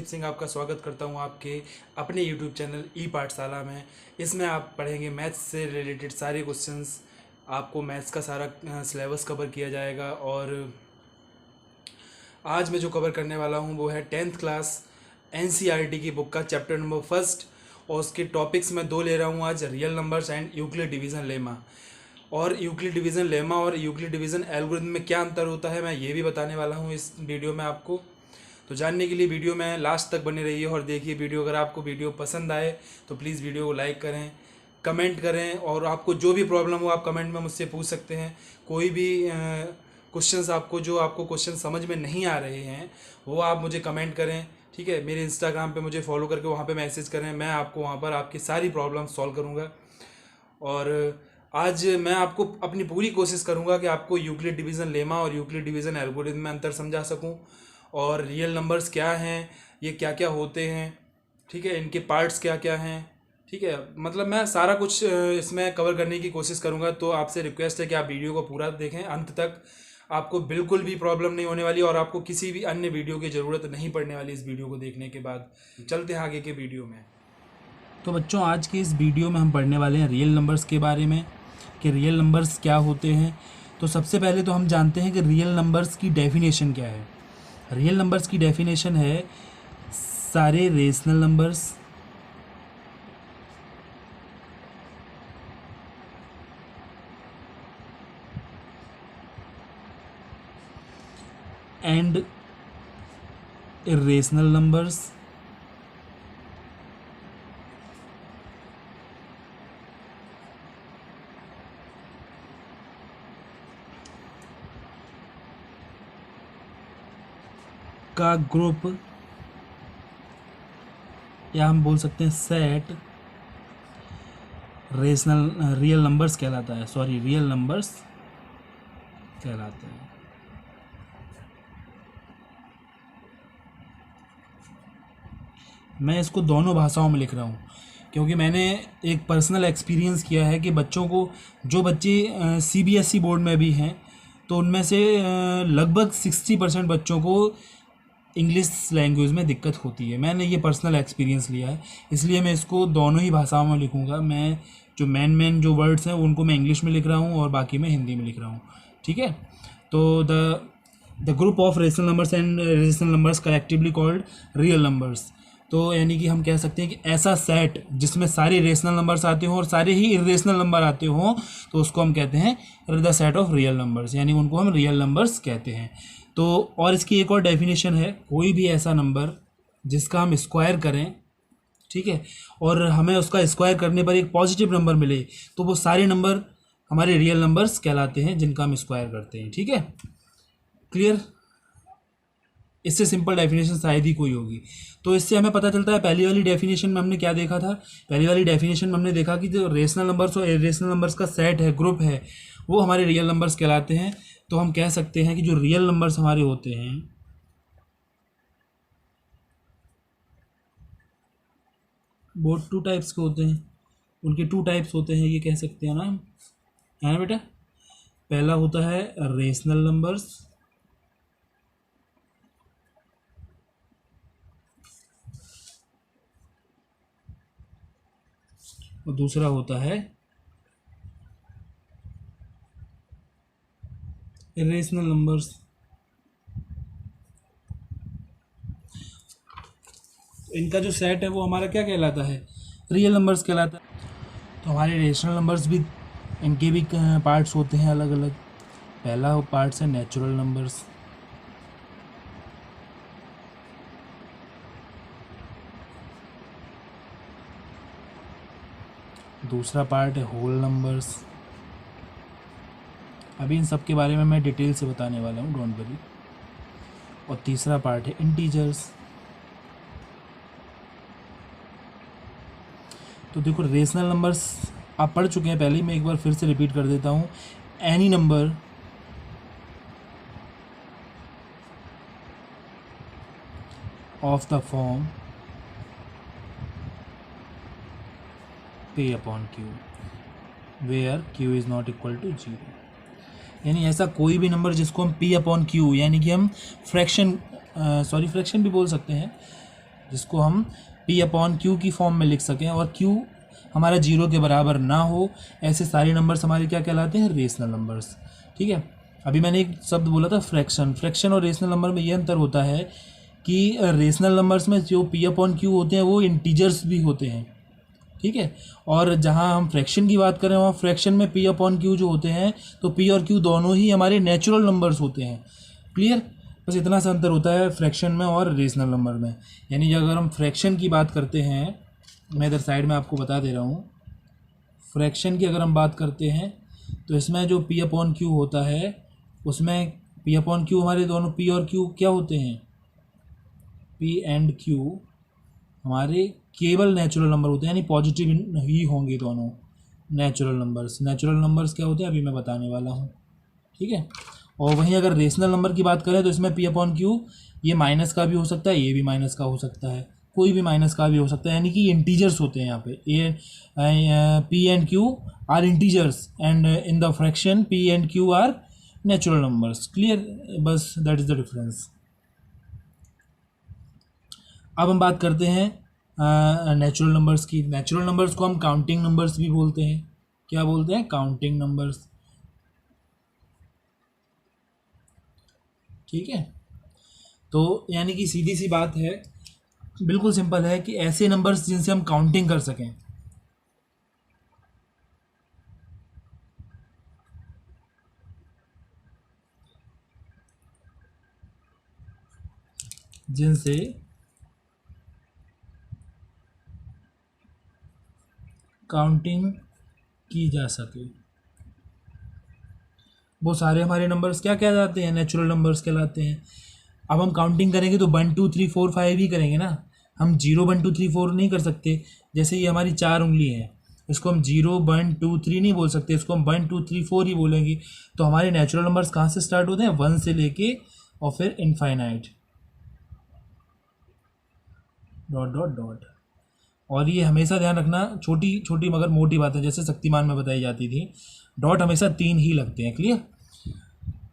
सिंह आपका स्वागत करता हूं आपके अपने YouTube चैनल ई पाठशाला में। इसमें आप पढ़ेंगे मैथ्स से रिलेटेड सारे क्वेश्चंस। आपको मैथ्स का सारा सिलेबस कवर किया जाएगा। और आज मैं जो कवर करने वाला हूं वो है 10th क्लास NCERT की बुक का चैप्टर नंबर 1 और उसके टॉपिक्स मैं 2 ले रहा हूं आज, real numbers and Euclid division lemma. और यूक्लिड डिवीज़न लेमा और यूक्लिड डिवीज़न एल्गोरिथम में क्या अंतर होता है मैं ये भी बताने वाला हूँ इस वीडियो में आपको। तो जानने के लिए वीडियो में लास्ट तक बने रहिए और देखिए वीडियो। अगर आपको वीडियो पसंद आए तो प्लीज़ वीडियो को लाइक करें, कमेंट करें, और आपको जो भी प्रॉब्लम हो आप कमेंट में मुझसे पूछ सकते हैं। कोई भी क्वेश्चंस आपको क्वेश्चन समझ में नहीं आ रहे हैं वो आप मुझे कमेंट करें, ठीक है। मेरे इंस्टाग्राम पे मुझे फॉलो करके वहाँ पे मैसेज करें, मैं आपको वहाँ पर आपकी सारी प्रॉब्लम सॉल्व करूँगा। और आज मैं आपको अपनी पूरी कोशिश करूँगा कि आपको यूक्लिड डिवीज़न लेमा और यूक्लिड डिवीज़न एल्गोरिथम में अंतर समझा सकूँ, और रियल नंबर्स क्या हैं, ये क्या क्या होते हैं, ठीक है, इनके पार्ट्स क्या क्या हैं, ठीक है। मतलब मैं सारा कुछ इसमें कवर करने की कोशिश करूँगा। तो आपसे रिक्वेस्ट है कि आप वीडियो को पूरा देखें अंत तक। आपको बिल्कुल भी प्रॉब्लम नहीं होने वाली और आपको किसी भी अन्य वीडियो की ज़रूरत नहीं पड़ने वाली इस वीडियो को देखने के बाद। चलते हैं आगे के वीडियो में। तो बच्चों, आज के इस वीडियो में हम पढ़ने वाले हैं रियल नंबर्स के बारे में कि रियल नंबर्स क्या होते हैं। तो सबसे पहले तो हम जानते हैं कि रियल नंबर्स की डेफिनेशन क्या है। रियल नंबर्स की डेफिनेशन है सारे rational numbers and irrational numbers का ग्रुप, या हम बोल सकते हैं सेट रियल नंबर्स कहलाता है। रियल नंबर्स कहलाते हैं। मैं इसको दोनों भाषाओं में लिख रहा हूँ क्योंकि मैंने एक पर्सनल एक्सपीरियंस किया है कि बच्चों को, जो बच्चे CBSE बोर्ड में भी हैं तो उनमें से लगभग 60% बच्चों को इंग्लिश लैंग्वेज में दिक्कत होती है। मैंने ये पर्सनल एक्सपीरियंस लिया है, इसलिए मैं इसको दोनों ही भाषाओं में लिखूँगा। मैं जो मेन जो वर्ड्स हैं उनको मैं इंग्लिश में लिख रहा हूँ और बाकी मैं हिंदी में लिख रहा हूँ, ठीक है। तो the group of rational numbers and irrational numbers collectively called real numbers. तो यानी कि हम कह सकते हैं कि ऐसा सेट जिसमें सारे रेशनल नंबर्स आते हों और सारे ही इर्रेशनल नंबर आते हों तो उसको हम कहते हैं the set of real numbers, यानी उनको हम रियल नंबर्स कहते हैं। तो और इसकी एक और डेफिनेशन है, कोई भी ऐसा नंबर जिसका हम स्क्वायर करें, ठीक है, और हमें उसका स्क्वायर करने पर एक पॉजिटिव नंबर मिले तो वो सारे नंबर हमारे रियल नंबर्स कहलाते हैं जिनका हम स्क्वायर करते हैं, ठीक है। क्लियर? इससे सिंपल डेफिनेशन शायद ही कोई होगी। तो इससे हमें पता चलता है, पहली वाली डेफिनेशन में हमने क्या देखा था। पहली वाली डेफिनेशन में हमने देखा कि जो रेशनल नंबर्स और इर्रेशनल नंबर्स का सेट है, ग्रुप है, वो हमारे रियल नंबर्स कहलाते हैं। तो हम कह सकते हैं कि जो रियल नंबर्स हमारे होते हैं वो 2 टाइप्स के होते हैं। उनके 2 टाइप्स होते हैं, ये कह सकते हैं ना, है ना बेटा। पहला होता है रेशनल नंबर्स और दूसरा होता है इर्रेशनल नंबर्स। इनका जो सेट है वो हमारा क्या कहलाता है, रियल नंबर्स कहलाता है। तो हमारे रेशनल नंबर्स भी, इनके भी पार्ट्स होते हैं अलग अलग। पहला पार्ट्स है नेचुरल नंबर्स, दूसरा पार्ट है होल नंबर्स। अभी इन सब के बारे में मैं डिटेल से बताने वाला हूँ, डोंट वरी। और तीसरा पार्ट है इंटीजर्स। तो देखो, रेशनल नंबर्स आप पढ़ चुके हैं पहले ही, मैं एक बार फिर से रिपीट कर देता हूँ। Any number of the form P upon Q where Q is not equal to 0, यानी ऐसा कोई भी नंबर जिसको हम P upon Q यानी कि हम फ्रैक्शन भी बोल सकते हैं, जिसको हम p अपॉन क्यू की फॉर्म में लिख सकें और q हमारा 0 के बराबर ना हो, ऐसे सारे नंबर्स हमारे क्या कहलाते हैं, रेशनल नंबर्स। ठीक है, अभी मैंने एक शब्द बोला था फ्रैक्शन। फ्रैक्शन और रेशनल नंबर में ये अंतर होता है कि रेशनल नंबर्स में जो p अपॉन क्यू होते हैं वो इंटीजर्स भी होते हैं। ठीक है, और जहाँ हम फ्रैक्शन की बात करें वहाँ फ्रैक्शन में p अपॉन क्यू जो होते हैं तो p और q दोनों ही हमारे नेचुरल नंबर्स होते हैं। क्लियर, बस इतना सा अंतर होता है फ्रैक्शन में और रेशनल नंबर में। यानी अगर हम फ्रैक्शन की बात करते हैं, मैं इधर साइड में आपको बता दे रहा हूँ, फ्रैक्शन की अगर हम बात करते हैं तो इसमें जो p अपॉन क्यू होता है उसमें p अपॉन क्यू हमारे दोनों p और q क्या होते हैं, p एंड q हमारे केवल नेचुरल नंबर होते हैं, यानी पॉजिटिव ही होंगे दोनों नेचुरल नंबर्स। नेचुरल नंबर्स क्या होते हैं अभी मैं बताने वाला हूँ। ठीक है, और वहीं अगर रेशनल नंबर की बात करें तो इसमें p अपॉन क्यू ये माइनस का भी हो सकता है, ये भी माइनस का हो सकता है, कोई भी माइनस का भी हो सकता है, यानी कि इंटीजर्स होते हैं यहाँ पे। p and q are integers and in the fraction p and q are natural numbers. Clear, बस दैट इज़ द डिफरेंस। अब हम बात करते हैं नेचुरल नंबर्स की। नेचुरल नंबर्स को हम काउंटिंग नंबर्स भी बोलते हैं। क्या बोलते हैं, काउंटिंग नंबर्स। ठीक है, तो यानी कि सीधी सी बात है, बिल्कुल सिंपल है कि ऐसे नंबर्स जिनसे हम काउंटिंग कर सकें। जिनसे काउंटिंग की जा सके वो सारे हमारे नंबर्स क्या कहलाते हैं, नेचुरल नंबर्स कहलाते हैं। अब हम काउंटिंग करेंगे तो 1 2 3 4 5 ही करेंगे ना, हम 0 1 2 3 4 नहीं कर सकते। जैसे ये हमारी 4 उंगली है, इसको हम 0 1 2 3 नहीं बोल सकते, इसको हम 1 2 3 4 ही बोलेंगे। तो हमारे नेचुरल नंबर्स कहाँ से स्टार्ट होते हैं, 1 से लेके और फिर इनफाइनाइट डॉट डॉट डॉट। और ये हमेशा ध्यान रखना, छोटी छोटी मगर मोटी बातें जैसे शक्तिमान में बताई जाती थी, डॉट हमेशा 3 ही लगते हैं। क्लियर,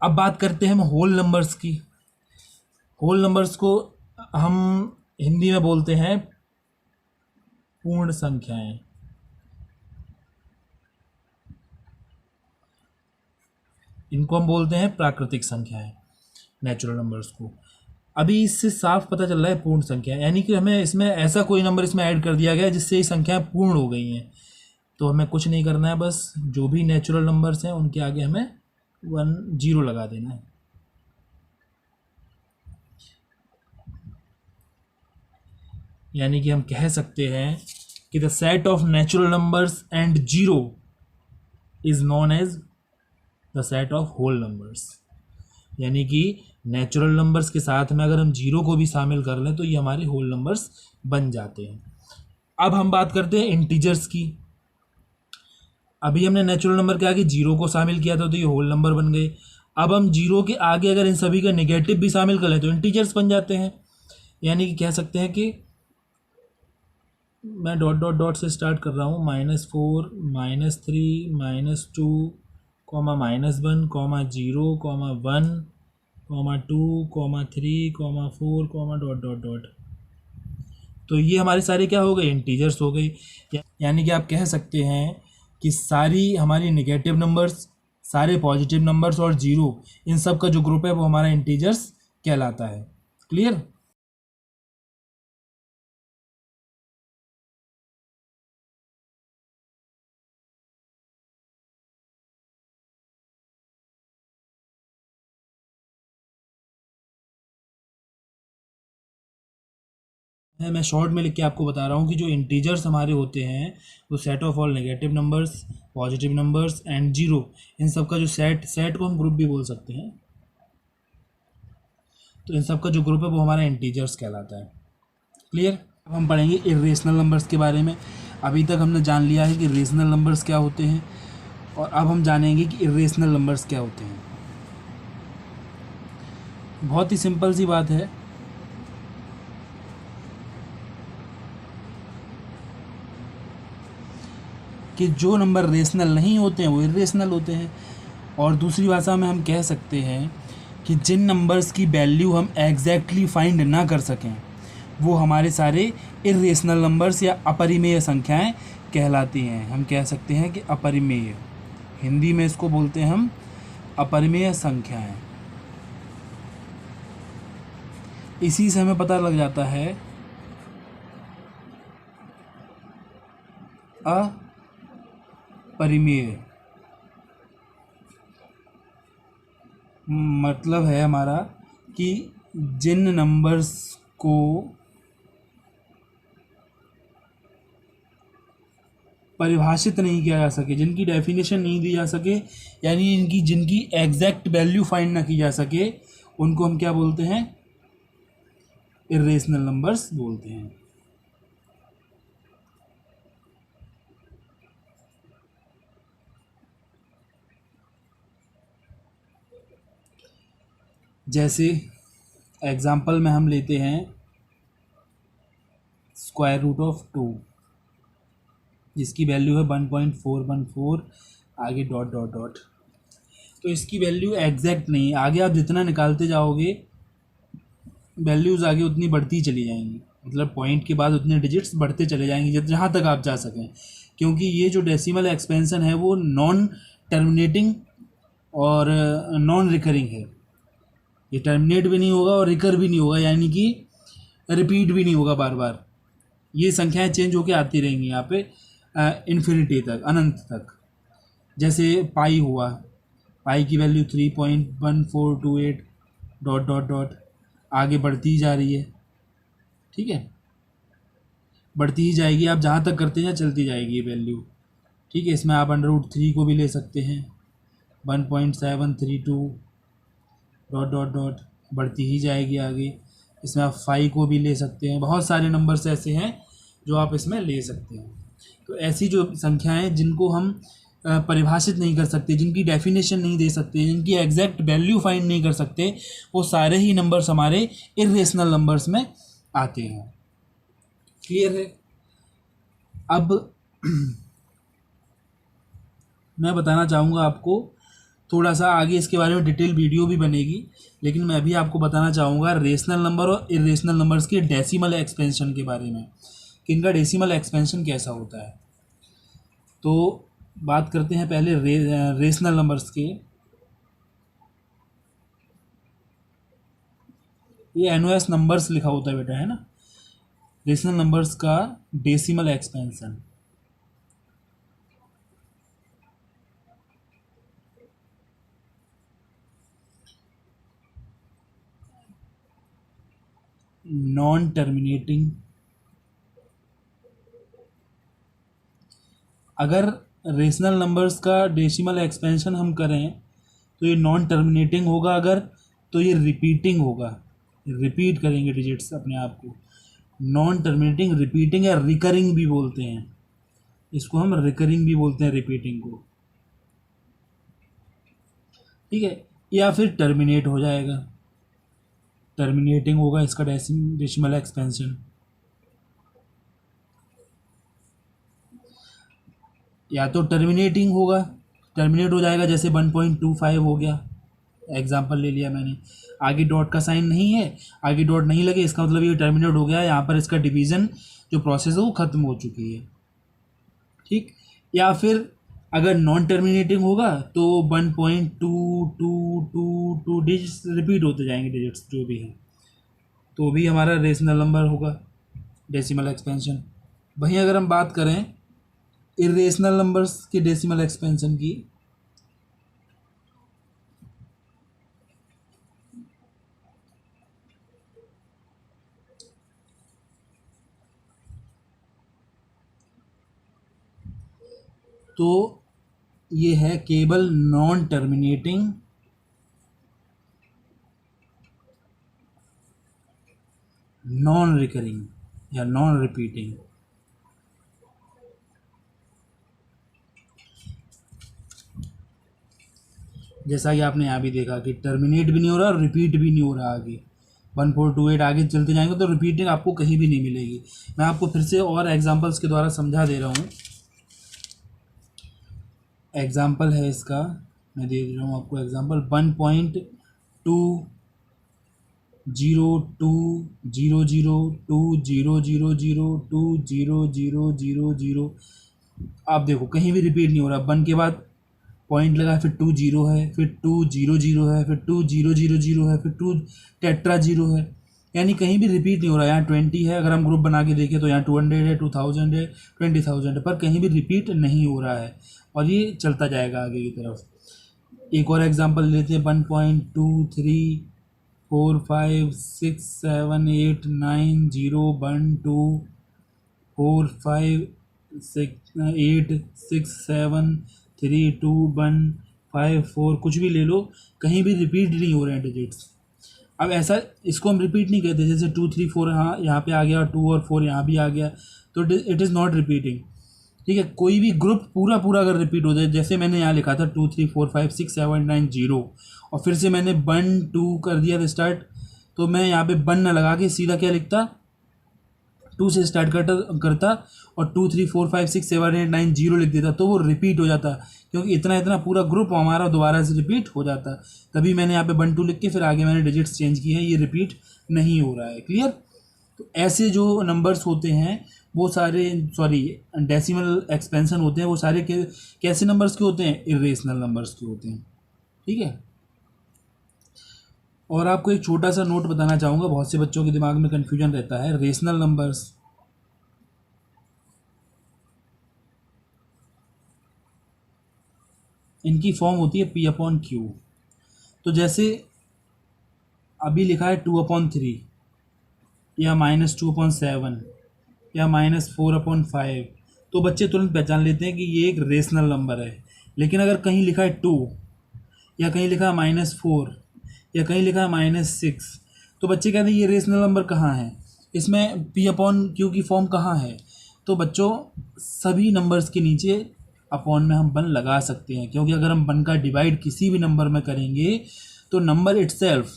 अब बात करते हैं हम होल नंबर्स की। होल नंबर्स को हम हिंदी में बोलते हैं पूर्ण संख्याएं। इनको हम बोलते हैं प्राकृतिक संख्याएं, नेचुरल नंबर्स को। अभी इससे साफ पता चल रहा है पूर्ण संख्या, यानी कि हमें इसमें ऐसा कोई नंबर इसमें ऐड कर दिया गया जिससे ये संख्याएं पूर्ण हो गई हैं। तो हमें कुछ नहीं करना है, बस जो भी नेचुरल नंबर्स हैं उनके आगे हमें 1 0 लगा देना है। यानी कि हम कह सकते हैं कि the set of natural numbers and 0 is known as the set of whole numbers. यानी कि नेचुरल नंबर्स के साथ में अगर हम 0 को भी शामिल कर लें तो ये हमारे होल नंबर्स बन जाते हैं। अब हम बात करते हैं इंटीजर्स की। अभी हमने नेचुरल नंबर के आगे 0 को शामिल किया था तो ये होल नंबर बन गए। अब हम 0 के आगे अगर इन सभी का नेगेटिव भी शामिल कर लें तो इंटीजर्स बन जाते हैं। यानी कि कह सकते हैं कि मैं डॉट डॉट डॉट से स्टार्ट कर रहा हूँ, -4 -3 -2 -1 0 1 2 3 4 डॉट डॉट डॉट। तो ये हमारे सारे क्या हो गए, इंटीजर्स हो गई। यानी कि आप कह सकते हैं कि सारी हमारी नेगेटिव नंबर्स, सारे पॉजिटिव नंबर्स और 0 इन सब का जो ग्रुप है वो हमारा इंटीजर्स कहलाता है। क्लियर, मैं शॉर्ट में लिख के आपको बता रहा हूँ कि जो इंटीजर्स हमारे होते हैं वो set of all negative numbers, positive numbers and 0 इन सब का जो सेट को हम ग्रुप भी बोल सकते हैं। तो इन सब का जो ग्रुप है वो हमारा इंटीजर्स कहलाता है। क्लियर, अब हम पढ़ेंगे इरेशनल नंबर्स के बारे में। अभी तक हमने जान लिया है कि रेशनल नंबर्स क्या होते हैं और अब हम जानेंगे कि इरेशनल नंबर्स क्या होते हैं। बहुत ही सिंपल सी बात है, कि जो नंबर रेशनल नहीं होते हैं वो इरेशनल होते हैं। और दूसरी भाषा में हम कह सकते हैं कि जिन नंबर्स की वैल्यू हम एग्जैक्टली फाइंड ना कर सकें वो हमारे सारे इर्रेशनल नंबर्स या अपरिमेय संख्याएं कहलाती हैं। हम कह सकते हैं कि अपरिमेय, हिंदी में इसको बोलते हैं हम अपरिमेय संख्याएं। इसी से हमें पता लग जाता है अपरिमेय मतलब है हमारा कि जिन नंबर्स को परिभाषित नहीं किया जा सके, जिनकी डेफिनेशन नहीं दी जा सके, यानी इनकी जिनकी एग्जैक्ट वैल्यू फाइंड ना की जा सके, उनको हम क्या बोलते हैं? इर्रेशनल नंबर्स बोलते हैं। जैसे एग्जाम्पल में हम लेते हैं स्क्वायर रूट ऑफ 2, जिसकी वैल्यू है 1.414, आगे डॉट डॉट डॉट। तो इसकी वैल्यू एग्जैक्ट नहीं है, आगे आप जितना निकालते जाओगे वैल्यूज़ आगे उतनी बढ़ती चली जाएंगी, मतलब पॉइंट के बाद उतने डिजिट्स बढ़ते चले जाएंगे जहाँ तक आप जा सकें, क्योंकि ये जो डेसिमल एक्सपेंशन है वो नॉन टर्मिनेटिंग और नॉन रिकरिंग है। ये टर्मिनेट भी नहीं होगा और रिकर भी नहीं होगा, यानी कि रिपीट भी नहीं होगा बार बार। ये संख्याएं चेंज होके आती रहेंगी यहाँ पे इन्फिनिटी तक, अनंत तक। जैसे पाई हुआ, पाई की वैल्यू 3.1428 डॉट डॉट डॉट आगे बढ़ती ही जा रही है, ठीक है, बढ़ती ही जाएगी, आप जहाँ तक करते हैं चलती जाएगी ये वैल्यू, ठीक है। इसमें आप √3 को भी ले सकते हैं, 1.732 डॉट डॉट डॉट बढ़ती ही जाएगी आगे। इसमें आप 5 को भी ले सकते हैं, बहुत सारे नंबर्स ऐसे हैं जो आप इसमें ले सकते हैं। तो ऐसी जो संख्याएं जिनको हम परिभाषित नहीं कर सकते, जिनकी डेफिनेशन नहीं दे सकते, जिनकी एग्जैक्ट वैल्यू फाइंड नहीं कर सकते, वो सारे ही नंबर्स हमारे इर्रेशनल नंबर्स में आते हैं। क्लियर है? अब मैं बताना चाहूँगा आपको, थोड़ा सा आगे इसके बारे में डिटेल वीडियो भी बनेगी, लेकिन मैं अभी आपको बताना चाहूँगा रेशनल नंबर और इर्रेशनल नंबर्स के डेसिमल एक्सपेंशन के बारे में, कि इनका डेसिमल एक्सपेंशन कैसा होता है। तो बात करते हैं पहले रेशनल नंबर्स के। ये NOS नंबर्स लिखा होता है बेटा, है ना। रेशनल नंबर्स का डेसिमल एक्सपेंशन, नॉन टर्मिनेटिंग, अगर रेशनल नंबर्स का डेसिमल एक्सपेंशन हम करें तो ये नॉन टर्मिनेटिंग होगा, अगर तो ये रिपीटिंग होगा, रिपीट करेंगे डिजिट्स अपने आप को। नॉन टर्मिनेटिंग, रिपीटिंग या रिकरिंग भी बोलते हैं इसको, हम रिकरिंग भी बोलते हैं रिपीटिंग को, ठीक है। या फिर टर्मिनेट हो जाएगा, टर्मिनेटिंग होगा इसका डेसिमल एक्सपेंशन, या तो टर्मिनेटिंग होगा, टर्मिनेट हो जाएगा, जैसे 1.25 हो गया, एग्जाम्पल ले लिया मैंने, आगे डॉट का साइन नहीं है, आगे डॉट नहीं लगे, इसका मतलब ये टर्मिनेट हो गया, यहाँ पर इसका डिवीज़न जो प्रोसेस है वो ख़त्म हो चुकी है, ठीक। या फिर अगर नॉन टर्मिनेटिंग होगा तो 1.2222 डिजिट्स रिपीट होते जाएंगे, डिजिट्स जो भी हैं, तो भी हमारा रेशनल नंबर होगा डेसिमल एक्सपेंशन। वहीं अगर हम बात करें इर्रेशनल नंबर्स के डेसिमल एक्सपेंशन की, तो ये है केवल नॉन टर्मिनेटिंग, नॉन रिकरिंग या नॉन रिपीटिंग। जैसा कि आपने यहाँ भी देखा कि टर्मिनेट भी नहीं हो रहा और रिपीट भी नहीं हो रहा, आगे 1428 आगे चलते जाएंगे तो रिपीटिंग आपको कहीं भी नहीं मिलेगी। मैं आपको फिर से और एग्जांपल्स के द्वारा समझा दे रहा हूँ। एग्जांपल है इसका, मैं दे रहा हूँ आपको एग्जांपल 1.2 02 0 0 2 0 0 0 2 0 0 0 0। आप देखो कहीं भी रिपीट नहीं हो रहा, 1 के बाद पॉइंट लगा, फिर 2 जीरो है, फिर 2 0 0 है, फिर 2 0 0 0 है, फिर 2 टेट्रा जीरो है, यानी कहीं भी रिपीट नहीं हो रहा। यहाँ 20 है, अगर हम ग्रुप बना के देखें तो यहाँ 200 है, 2000 है, 20,000 है, पर कहीं भी रिपीट नहीं हो रहा है और ये चलता जाएगा आगे की तरफ। एक और एग्जांपल लेते हैं, 1.2 3 4 5 6 7 8 9 0 1 2 4 5 6 7 3 2 1 5 4, कुछ भी ले लो, कहीं भी रिपीट नहीं हो रहे हैं डिजिट्स। अब ऐसा, इसको हम रिपीट नहीं कहते, जैसे 2 3 4 यहाँ पे आ गया, 2 और 4 यहाँ भी आ गया, तो इट इज़ नॉट रिपीटिंग। ठीक है, कोई भी ग्रुप पूरा पूरा अगर रिपीट हो जाए, जैसे मैंने यहाँ लिखा था 2 3 4 5 6 7 9 0, और फिर से मैंने 1 2 कर दिया था स्टार्ट, तो मैं यहाँ पे 1 ना लगा के सीधा क्या लिखता, 2 से स्टार्ट करता और 2 3 4 5 6 7 8 9 0 लिख देता, तो वो रिपीट हो जाता, क्योंकि इतना इतना पूरा ग्रुप हमारा दोबारा से रिपीट हो जाता। तभी मैंने यहाँ पे 1 2 लिख के फिर आगे मैंने डिजिट्स चेंज किए हैं, ये रिपीट नहीं हो रहा है। क्लियर? तो ऐसे जो नंबर्स होते हैं वो सारे, सॉरी, डेसिमल एक्सपेंशन होते हैं, वो सारे कैसे नंबर्स के होते हैं? इरेशनल नंबर्स के होते हैं। ठीक है, और आपको एक छोटा सा नोट बताना चाहूँगा, बहुत से बच्चों के दिमाग में कन्फ्यूजन रहता है। रेशनल नंबर्स, इनकी फॉर्म होती है P/Q। तो जैसे अभी लिखा है 2/3 या -2/7 या -4/5, तो बच्चे तुरंत पहचान लेते हैं कि ये एक रेशनल नंबर है। लेकिन अगर कहीं लिखा है 2, या कहीं लिखा है -4, या कहीं लिखा है -6, तो बच्चे कहते हैं ये रेशनल नंबर कहाँ है, इसमें P/Q की फॉर्म कहाँ है? तो बच्चों, सभी नंबर्स के नीचे अपॉन में हम 1 लगा सकते हैं, क्योंकि अगर हम 1 का डिवाइड किसी भी नंबर में करेंगे तो नंबर इटसेल्फ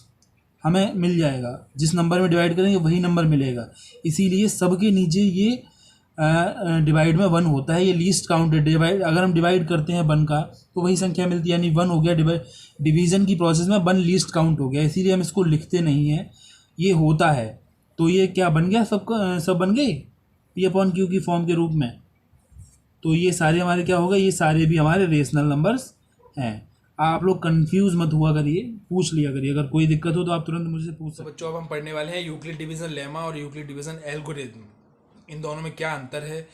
हमें मिल जाएगा, जिस नंबर में डिवाइड करेंगे वही नंबर मिलेगा। इसीलिए सबके नीचे ये डिवाइड में 1 होता है, ये लीस्ट काउंटेड डिवाइड। अगर हम डिवाइड करते हैं 1 का तो वही संख्या मिलती है, यानी 1 हो गया, डिवीजन की प्रोसेस में 1 लीस्ट काउंट हो गया, इसीलिए हम इसको लिखते नहीं हैं, ये होता है। तो ये क्या बन गया, सब बन गए P/Q की फॉर्म के रूप में। तो ये सारे हमारे क्या होगा, ये सारे भी हमारे रेशनल नंबर्स हैं। आप लोग कंफ्यूज मत हुआ करिए, पूछ लिया करिए, अगर कोई दिक्कत हो तो आप तुरंत मुझसे पूछ तो सकते बच्चों, अब हम पढ़ने वाले हैं यूक्लिड डिवीज़न लेमा और यूक्लिड डिवीज़न एल्गोरिथम। इन दोनों में क्या अंतर है,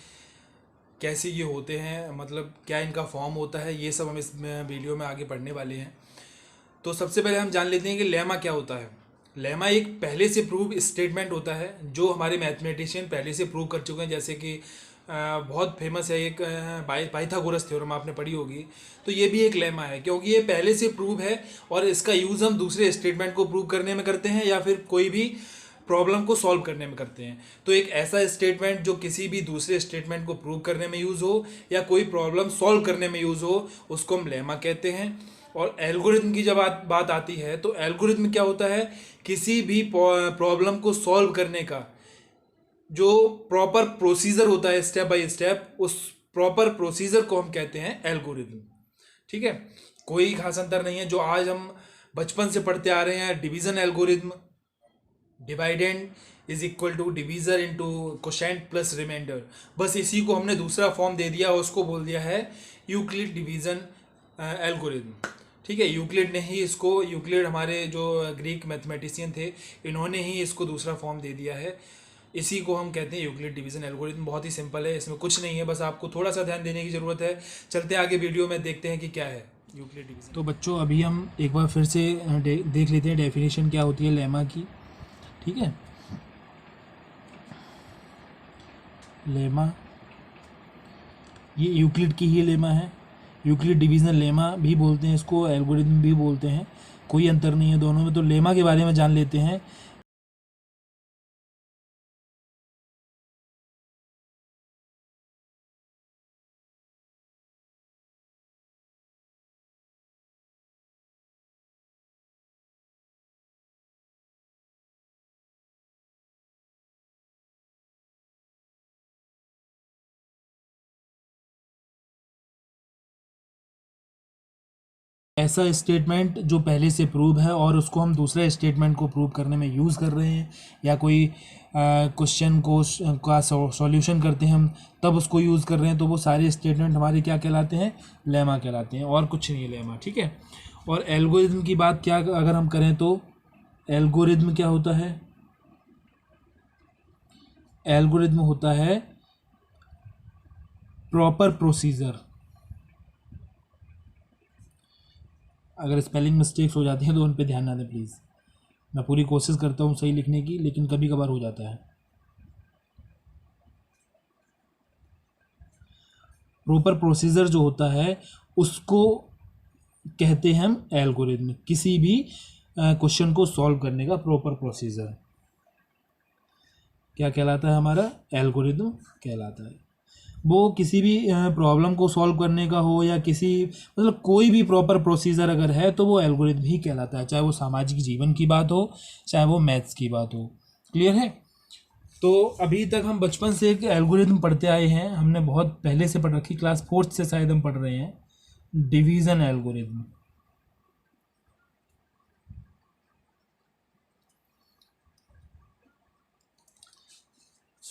कैसे ये होते हैं, मतलब क्या इनका फॉर्म होता है, ये सब हम इस वीडियो में आगे पढ़ने वाले हैं। तो सबसे पहले हम जान लेते हैं कि लेमा क्या होता है। लेमा एक पहले से प्रूव स्टेटमेंट होता है जो हमारे मैथमेटिशियन पहले से प्रूव कर चुके हैं, जैसे कि बहुत फेमस है एक पाइथागोरस थ्योरम, आपने पढ़ी होगी। तो ये भी एक लेमा है, क्योंकि ये पहले से प्रूव है और इसका यूज़ हम दूसरे स्टेटमेंट को प्रूव करने में करते हैं या फिर कोई भी प्रॉब्लम को सॉल्व करने में करते हैं। तो एक ऐसा स्टेटमेंट जो किसी भी दूसरे स्टेटमेंट को प्रूव करने में यूज़ हो या कोई प्रॉब्लम सॉल्व करने में यूज़ हो, उसको हम लेमा कहते हैं। और एल्गोरिथम की जब बात आती है, तो एल्गोरिथम क्या होता है, किसी भी प्रॉब्लम को सॉल्व करने का जो प्रॉपर प्रोसीजर होता है स्टेप बाय स्टेप, उस प्रॉपर प्रोसीजर को हम कहते हैं एल्गोरिथम। ठीक है, कोई खास अंतर नहीं है जो आज हम बचपन से पढ़ते आ रहे हैं, division algorithm, dividend is equal to divisor into quotient plus remainder, बस इसी को हमने दूसरा फॉर्म दे दिया और उसको बोल दिया है यूक्लिड डिवीजन एल्गोरिथम। ठीक है, यूक्लिड ने ही इसको, यूक्लिड हमारे जो ग्रीक मैथमेटिशियन थे, इन्होंने ही इसको दूसरा फॉर्म दे दिया है। इसी को हम कहते हैं यूक्लिड डिवीजन एल्गोरिथम। बहुत ही सिंपल है, इसमें कुछ नहीं है, बस आपको थोड़ा सा ध्यान देने की ज़रूरत है। चलते आगे वीडियो में देखते हैं कि क्या है यूक्लिड डिवीजन। तो बच्चों, अभी हम एक बार फिर से देख लेते हैं डेफिनेशन क्या होती है लेमा की। ठीक है, लेमा, ये यूक्लिड की ही लेमा है। यूक्लिड डिवीजन लेमा भी बोलते हैं इसको, एल्गोरिथम भी बोलते हैं, कोई अंतर नहीं है दोनों में। तो लेमा के बारे में जान लेते हैं। ऐसा स्टेटमेंट जो पहले से प्रूव है और उसको हम दूसरे स्टेटमेंट को प्रूव करने में यूज़ कर रहे हैं, या कोई क्वेश्चन का सॉल्यूशन करते हैं हम तब उसको यूज़ कर रहे हैं, तो वो सारे स्टेटमेंट हमारे क्या कहलाते हैं, लेमा कहलाते हैं, और कुछ नहीं लेमा। ठीक है। और एल्गोरिथम की बात क्या अगर हम करें तो एल्गोरिथम क्या होता है, एल्गोरिथम होता है प्रॉपर प्रोसीजर। अगर स्पेलिंग मिस्टेक्स हो जाती हैं तो उन पे ध्यान ना दें प्लीज़। मैं पूरी कोशिश करता हूँ सही लिखने की, लेकिन कभी कभार हो जाता है। प्रॉपर प्रोसीजर जो होता है उसको कहते हैं हम एल्गोरिथम, किसी भी क्वेश्चन को सॉल्व करने का प्रॉपर प्रोसीजर क्या कहलाता है, हमारा एल्गोरिथम कहलाता है। वो किसी भी प्रॉब्लम को सॉल्व करने का हो या किसी मतलब कोई भी प्रॉपर प्रोसीजर अगर है तो वो एल्गोरिथम ही कहलाता है, चाहे वो सामाजिक जीवन की बात हो चाहे वो मैथ्स की बात हो। क्लियर है। तो अभी तक हम बचपन से एक एल्गोरिथम पढ़ते आए हैं, हमने बहुत पहले से पढ़ रखी, क्लास 4th से शायद हम पढ़ रहे हैं, डिवीज़न एल्गोरिथम।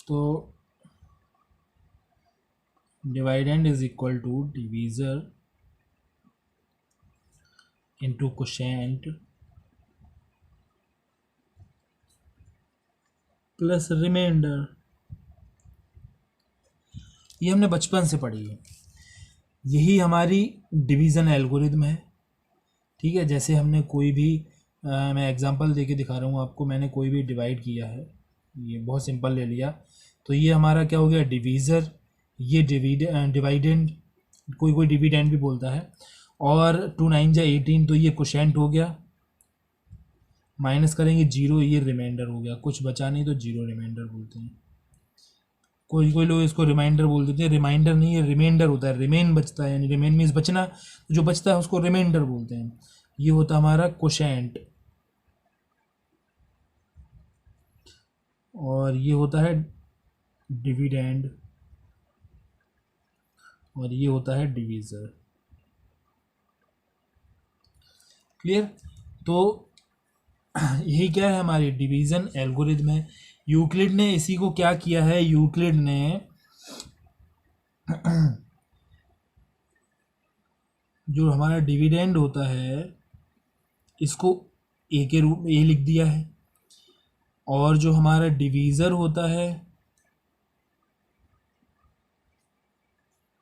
तो dividend is equal to divisor into quotient plus remainder. ये हमने बचपन से पढ़ी है, यही हमारी डिवीज़न एल्गोरिथम है। ठीक है। जैसे हमने कोई भी मैं एग्जांपल देके दिखा रहा हूँ आपको, मैंने कोई भी डिवाइड किया है, ये बहुत सिंपल ले लिया, तो ये हमारा क्या हो गया, डिवीज़र, ये डिवाइडेंड, कोई डिविडेंड भी बोलता है, और 2 9 जा 18, तो ये क्वोशिएंट हो गया, माइनस करेंगे 0, ये रिमाइंडर हो गया, कुछ बचा नहीं तो 0 रिमाइंडर बोलते हैं। कोई लोग इसको रिमाइंडर बोल देते हैं, रिमाइंडर नहीं है, रिमाइंडर होता है, रिमेन बचता है, यानी रिमेन मीन्स बचना, जो बचता है उसको रिमाइंडर बोलते हैं। ये होता है हमारा क्वोशिएंट, और ये होता है डिविडेंड, और ये होता है डिवीज़र। क्लियर। तो यही क्या है, हमारी डिवीज़न एल्गोरिथम है। यूक्लिड ने इसी को क्या किया है, यूक्लिड ने जो हमारा डिविडेंड होता है इसको ए के रूप में ए लिख दिया है, और जो हमारा डिवीज़र होता है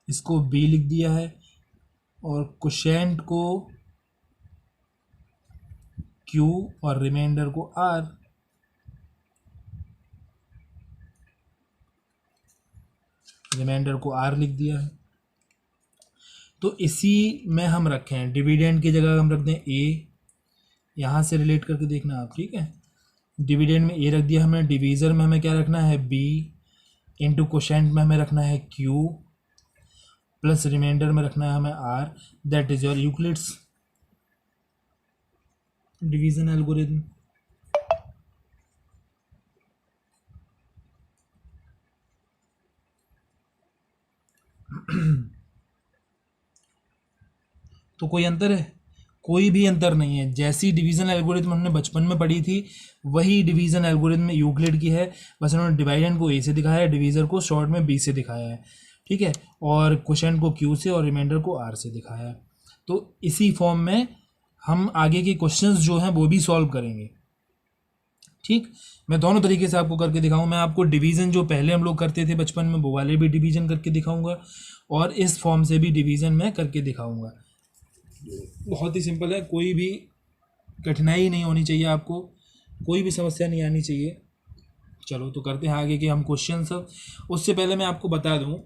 इसको बी लिख दिया है, और क्वोशिएंट को क्यू और रिमाइंडर को आर। रिमाइंडर को आर लिख दिया है। तो इसी में हम रखे हैं, डिविडेंड की जगह हम रख दें ए, यहाँ से रिलेट करके देखना आप। ठीक है। डिविडेंड में ए रख दिया हमने, डिवीज़र में हमें क्या रखना है, बी, इंटू क्वोशिएंट में हमें रखना है क्यू, प्लस रिमाइंडर में रखना है हमें R. That is your Euclid's division algorithm. तो कोई अंतर है, कोई भी अंतर नहीं है। जैसी डिवीज़न एल्गोरिथम हमने बचपन में पढ़ी थी वही डिवीज़न एल्गोरिथम यूक्लिड की है, बस उन्होंने डिवाइडेंड को ए से दिखाया है, डिवीज़र को शॉर्ट में बी से दिखाया है। ठीक है। और क्वोशिएंट को क्यू से और रिमाइंडर को आर से दिखाया है। तो इसी फॉर्म में हम आगे के क्वेश्चंस जो हैं वो भी सॉल्व करेंगे। ठीक। मैं दोनों तरीके से आपको करके दिखाऊँ। मैं आपको डिवीज़न जो पहले हम लोग करते थे बचपन में वो वाले भी डिवीज़न करके दिखाऊंगा, और इस फॉर्म से भी डिवीज़न में करके दिखाऊंगा। बहुत ही सिंपल है, कोई भी कठिनाई नहीं होनी चाहिए आपको, कोई भी समस्या नहीं आनी चाहिए। चलो तो करते हैं आगे के हम क्वेश्चन सब। उससे पहले मैं आपको बता दूं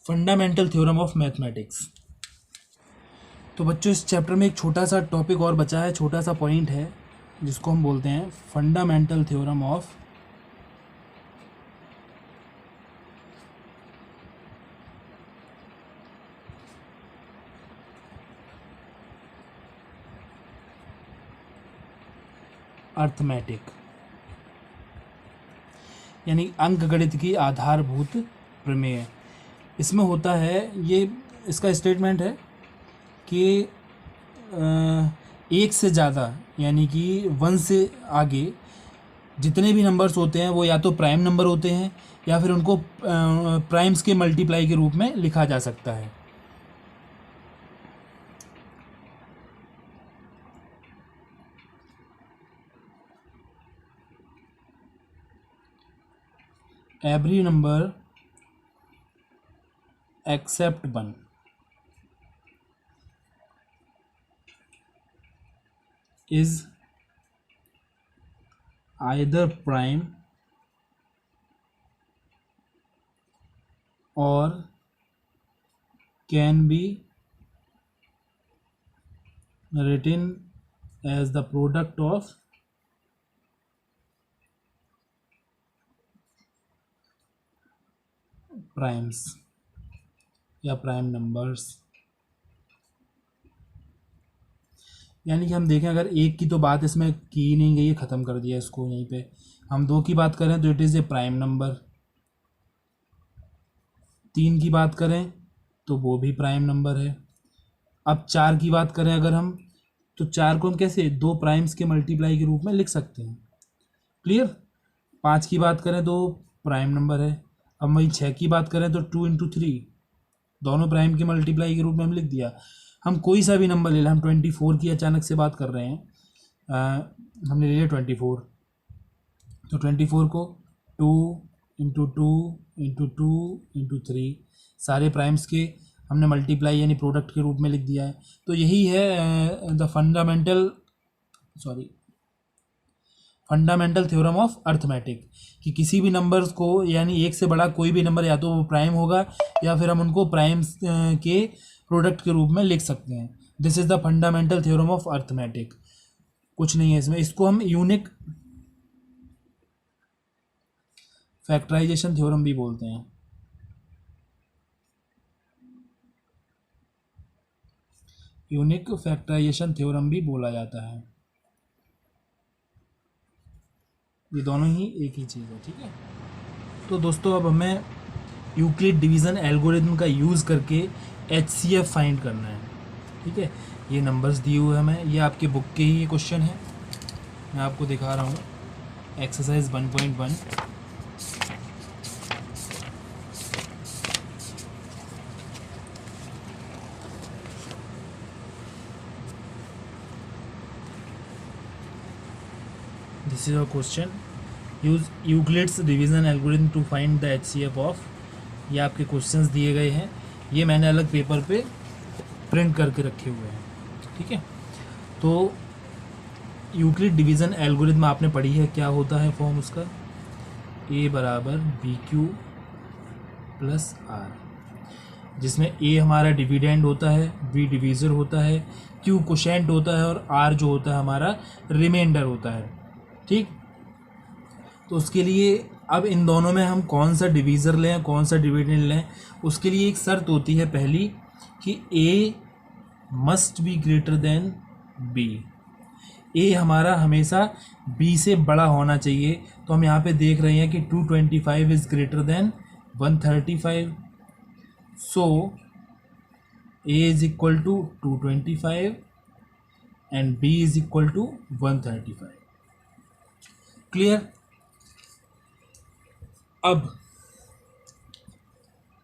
फंडामेंटल थ्योरम ऑफ मैथमेटिक्स। तो बच्चों इस चैप्टर में एक छोटा सा टॉपिक और बचा है, छोटा सा पॉइंट है जिसको हम बोलते हैं फंडामेंटल थ्योरम ऑफ अर्थमेटिक, यानी अंकगणित की आधारभूत प्रमेय। इसमें होता है ये इसका स्टेटमेंट है कि एक से ज़्यादा यानी कि 1 से आगे जितने भी नंबर्स होते हैं वो या तो प्राइम नंबर होते हैं या फिर उनको प्राइम्स के मल्टीप्लाई के रूप में लिखा जा सकता है। Every number except 1 is either prime or can be written as the product of primes या प्राइम नंबर्स। यानी कि हम देखें अगर एक की तो बात इसमें की ही नहीं गई है, ख़त्म कर दिया इसको यहीं पे। हम 2 की बात करें तो it is a prime number, 3 की बात करें तो वो भी प्राइम नंबर है। अब 4 की बात करें अगर हम, तो 4 को हम कैसे 2 प्राइम्स के मल्टीप्लाई के रूप में लिख सकते हैं। क्लियर। 5 की बात करें तो प्राइम नंबर है। अब वही 6 की बात करें तो 2 × 3 दोनों प्राइम के मल्टीप्लाई के रूप में हम लिख दिया। हम कोई सा भी नंबर ले लें, हम 24 की अचानक से बात कर रहे हैं, हमने ले लिया 24, तो 24 को 2 × 2 × 2 × 3 सारे प्राइम्स के हमने मल्टीप्लाई यानी प्रोडक्ट के रूप में लिख दिया है। तो यही है the fundamental theorem of arithmetic कि किसी भी नंबर्स को यानी एक से बड़ा कोई भी नंबर या तो वो प्राइम होगा या फिर हम उनको प्राइम्स के प्रोडक्ट के रूप में लिख सकते हैं। This is the fundamental theorem of arithmetic. कुछ नहीं है इसमें। इसको हम यूनिक फैक्टराइजेशन थ्योरम भी बोलते हैं। यूनिक फैक्टराइजेशन थ्योरम भी बोला जाता है। ये दोनों ही एक ही चीज़ है। ठीक है। तो दोस्तों अब हमें यूक्लिड डिवीज़न एल्गोरिथम का यूज़ करके HCF फाइंड करना है। ठीक है। ये नंबर्स दिए हुए हैं हमें, ये आपके बुक के ही क्वेश्चन है, मैं आपको दिखा रहा हूँ। Exercise 1.1 this is a question, use Euclid's division algorithm to find the HCF of. ये आपके क्वेश्चंस दिए गए हैं, ये मैंने अलग पेपर पे प्रिंट करके रखे हुए हैं। ठीक है। तो यूक्लिड डिवीज़न एल्गोरिथम आपने पढ़ी है, क्या होता है फॉर्म उसका, A = BQ + R, जिसमें A हमारा डिविडेंड होता है, B डिवीज़र होता है, Q कोशेंट होता है और R जो होता है हमारा रिमाइंडर होता है। ठीक। तो उसके लिए अब इन दोनों में हम कौन सा डिवीज़र लें कौन सा डिविडेंड लें, उसके लिए एक शर्त होती है पहली कि A must be greater than B। A हमारा हमेशा B से बड़ा होना चाहिए। तो हम यहाँ पे देख रहे हैं कि 225 is greater than 135, so A is equal to 225 and B is equal to 135। Clear. अब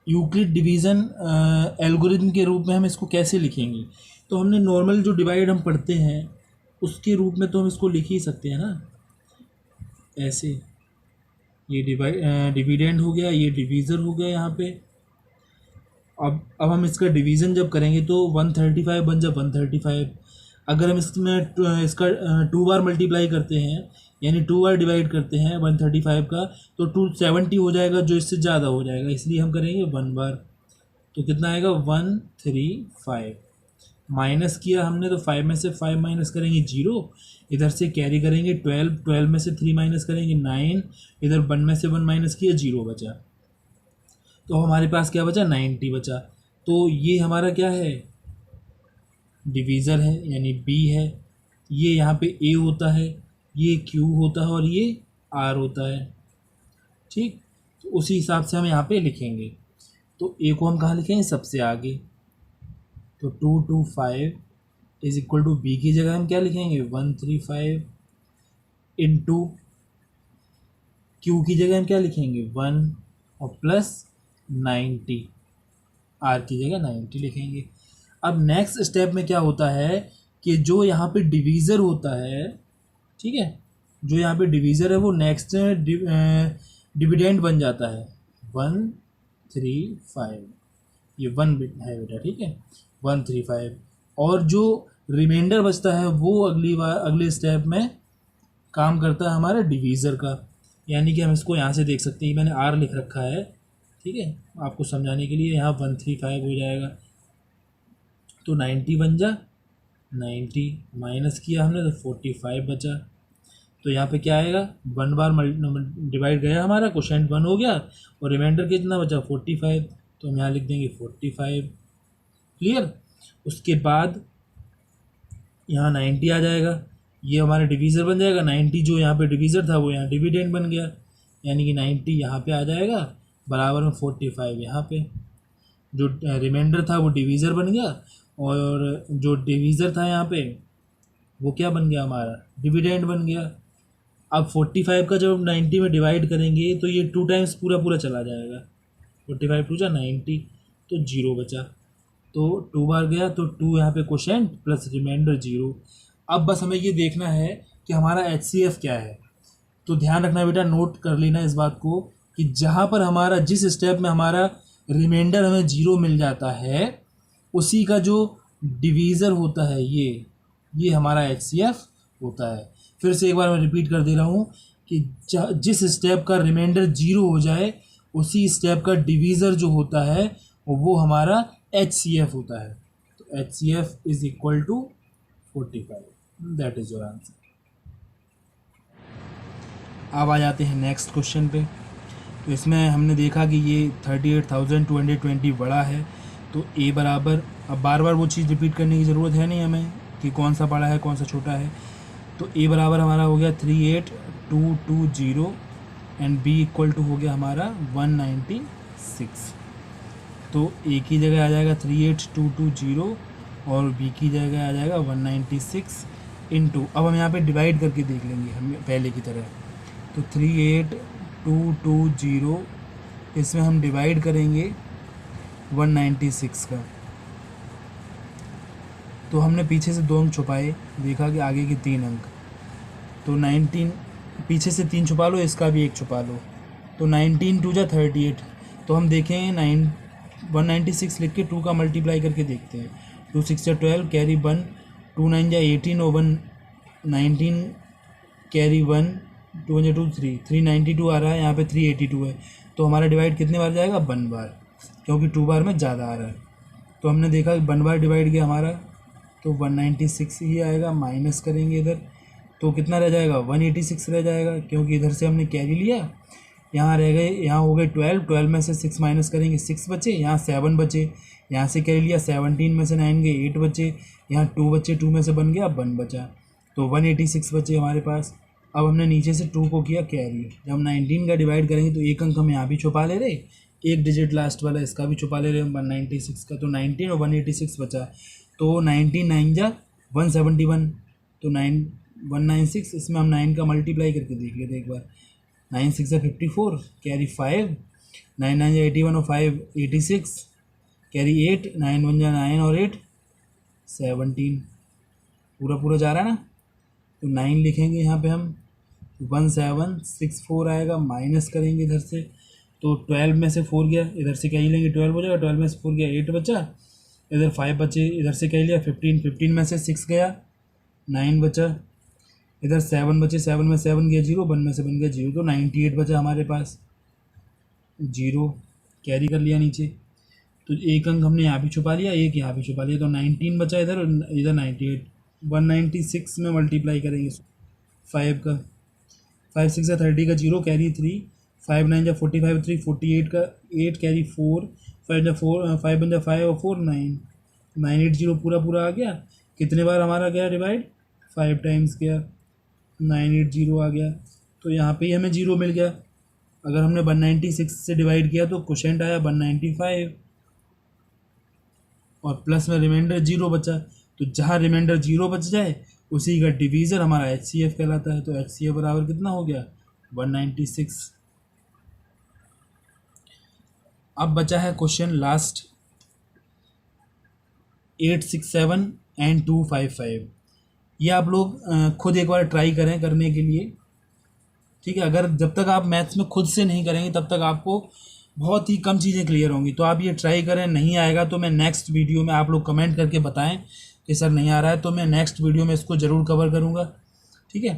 यूक्लिड डिवीज़न एल्गोरिथम के रूप में हम इसको कैसे लिखेंगे, तो हमने नॉर्मल जो डिवाइड हम पढ़ते हैं उसके रूप में तो हम इसको लिख ही सकते हैं ना, ऐसे। ये डिविडेंड हो गया, ये डिवीज़र हो गया यहाँ पे। अब हम इसका डिवीज़न जब करेंगे तो 135 बन जाए 135। अगर हम इसमें इसका 2 बार मल्टीप्लाई करते हैं यानी 2 बार डिवाइड करते हैं 135 का, तो 270 हो जाएगा, जो इससे ज़्यादा हो जाएगा, इसलिए हम करेंगे 1 बार। तो कितना आएगा 135। माइनस किया हमने तो 5 में से 5 माइनस करेंगे 0, इधर से कैरी करेंगे 12 में से 3 माइनस करेंगे 9, इधर 1 में से 1 माइनस किया 0 बचा, तो हमारे पास क्या बचा 90 बचा। तो ये हमारा क्या है डिवीज़र है यानी B है, ये यहाँ पे A होता है, ये Q होता है और ये R होता है। ठीक। तो उसी हिसाब से हम यहाँ पे लिखेंगे। तो A को हम कहाँ लिखेंगे सबसे आगे, तो 225 इज इक्वल टू बी की जगह हम क्या लिखेंगे 135 इंटू क्यू की जगह हम क्या लिखेंगे 1 और प्लस 90, आर की जगह 90 लिखेंगे। अब नेक्स्ट स्टेप में क्या होता है कि जो यहाँ पे डिवीज़र होता है, ठीक है, जो यहाँ पे डिवीज़र है वो नेक्स्ट डिविडेंड बन जाता है 135, ये 1 बिट है बेटा, ठीक है 135, और जो रिमाइंडर बचता है वो अगली बार अगले स्टेप में काम करता है हमारा डिवीज़र का। यानी कि हम इसको यहाँ से देख सकते हैं, मैंने आर लिख रखा है, ठीक है, आपको समझाने के लिए। यहाँ 135 हो जाएगा तो 90 बन जा, 90 माइनस किया हमने तो 45 बचा। तो यहाँ पे क्या आएगा 1 बार डिवाइड गया हमारा, क्वोशेंट 1 हो गया और रिमाइंडर कितना बचा 45, तो हम यहाँ लिख देंगे 45। क्लियर। उसके बाद यहाँ 90 आ जाएगा, ये हमारा डिवीज़र बन जाएगा। 90 जो यहाँ पे डिवीज़र था वो यहाँ डिविडेंड बन गया, यानी कि 90 यहाँ पे आ जाएगा बराबर में 45 यहाँ पे। जो रिमाइंडर था वो डिवीज़र बन गया और जो डिवीज़र था यहाँ पे वो क्या बन गया हमारा डिविडेंड बन गया। अब 45 का जब 90 में डिवाइड करेंगे तो ये 2 टाइम्स पूरा पूरा चला जाएगा, 45 टू जा 90, तो 0 बचा। तो 2 बार गया तो 2 यहाँ पे क्वोशेंट प्लस रिमाइंडर 0। अब बस हमें ये देखना है कि हमारा HCF क्या है। तो ध्यान रखना बेटा, नोट कर लेना इस बात को कि जहाँ पर हमारा जिस स्टेप में हमारा रिमाइंडर हमें 0 मिल जाता है उसी का जो डिवीज़र होता है ये हमारा HCF होता है। फिर से एक बार मैं रिपीट कर दे रहा हूँ कि जिस स्टेप का रिमाइंडर 0 हो जाए उसी स्टेप का डिवीज़र जो होता है वो हमारा HCF होता है। तो HCF is equal to 45, that is your answer. अब आ जाते हैं नेक्स्ट क्वेश्चन पे। तो इसमें हमने देखा कि ये 38,220 बड़ा है, तो ए बराबर, अब बार बार वो चीज़ रिपीट करने की ज़रूरत है नहीं हमें कि कौन सा बड़ा है कौन सा छोटा है। तो ए बराबर हमारा हो गया 38,220 एंड बी इक्वल टू हो गया हमारा 196। तो ए की जगह आ जाएगा 38,220 और बी की जगह आ जाएगा 196 इंटू, अब हम यहाँ पे डिवाइड करके देख लेंगे हम पहले की तरह। तो 38,220 इसमें हम डिवाइड करेंगे 196 का, तो हमने पीछे से 2 अंक छुपाए, देखा कि आगे के 3 अंक, तो 19 पीछे से 3 छुपा लो, इसका भी 1 छुपा लो, तो 19 टू जा 38। तो हम देखें 196 लिख के 2 का मल्टीप्लाई करके देखते हैं। 2 6 जा 12 कैरी 1, 2 9 जा 18 और 1 19 कैरी 1, 2 जा 2 3 392 आ रहा है, यहाँ पे 382 है। तो हमारा डिवाइड कितने बार जाएगा 1 बार, क्योंकि 2 बार में ज़्यादा आ रहा है। तो हमने देखा 1 बार डिवाइड गया हमारा, तो 196 ही आएगा। माइनस करेंगे इधर तो कितना रह जाएगा 186 रह जाएगा, क्योंकि इधर से हमने कैरी लिया। यहाँ रह गए, यहाँ हो गए 12 में से 6 माइनस करेंगे 6 बचे, यहाँ 7 बचे, यहाँ से कैरी लिया 17 में से 9 गए 8 बचे, यहाँ 2 बचे, 2 में से बन गया 1 बचा, तो 186 बचे हमारे पास। अब हमने नीचे से 2 को किया कैरी, जब हम 19 का डिवाइड करेंगे तो 1 अंक हम यहाँ भी छुपा ले रहे, 1 डिजिट लास्ट वाला इसका भी छुपा ले रहे हम 196 का, तो 19 और 186 बचा। तो 19 9 जा 171, तो 196, इसमें हम 9 का मल्टीप्लाई करके देख लेते एक बार। 9 6 जा 54 कैरी 5, 9 9 जा 81 और 5 86 कैरी 8, 9 1 जा 9 और 8 17, पूरा पूरा जा रहा है ना। तो 9 लिखेंगे यहाँ पे हम, 1764 आएगा। माइनस करेंगे इधर से, तो 12 में से 4 गया, इधर से क्या ही लेंगे 12 हो जाएगा, 12 में से 4 गया 8 बचा, इधर 5 बचे, इधर से क्या लिया 15, 15 में से 6 गया 9 बचा, इधर 7 बचे, 7 में 7 गया 0, 1 में से बन गया 0, तो 98 बचा हमारे पास। 0 कैरी कर लिया नीचे, तो 1 अंक हमने यहाँ भी छुपा लिया, 1 यहाँ भी छुपा लिया, तो 19 बचा इधर, इधर 98। 196 में मल्टीप्लाई करेंगे 5 का, 5 6 जा 30 का 0 कैरी 3, 5 9 जा 45 3 48 का 8 कैरी 4, 5 जा 4 5 बन जा 5 और 4 9, 980 पूरा पूरा आ गया। कितने बार हमारा गया डिवाइड 5 टाइम्स गया, 980 आ गया। तो यहाँ पे ही हमें 0 मिल गया। अगर हमने 196 से डिवाइड किया तो क्वोशेंट आया 195, और प्लस में रिमाइंडर 0 बचा, तो जहाँ रिमाइंडर 0 बच जाए उसी का डिवीज़र हमारा HCF कहलाता है। तो HCF बराबर कितना हो गया 196। अब बचा है क्वेश्चन लास्ट 867 एंड 255। ये आप लोग खुद एक बार ट्राई करें करने के लिए, ठीक है। अगर जब तक आप मैथ्स में खुद से नहीं करेंगे तब तक आपको बहुत ही कम चीज़ें क्लियर होंगी। तो आप ये ट्राई करें, नहीं आएगा तो मैं नेक्स्ट वीडियो में, आप लोग कमेंट करके बताएं कि सर नहीं आ रहा है, तो मैं नेक्स्ट वीडियो में इसको ज़रूर कवर करूँगा, ठीक है।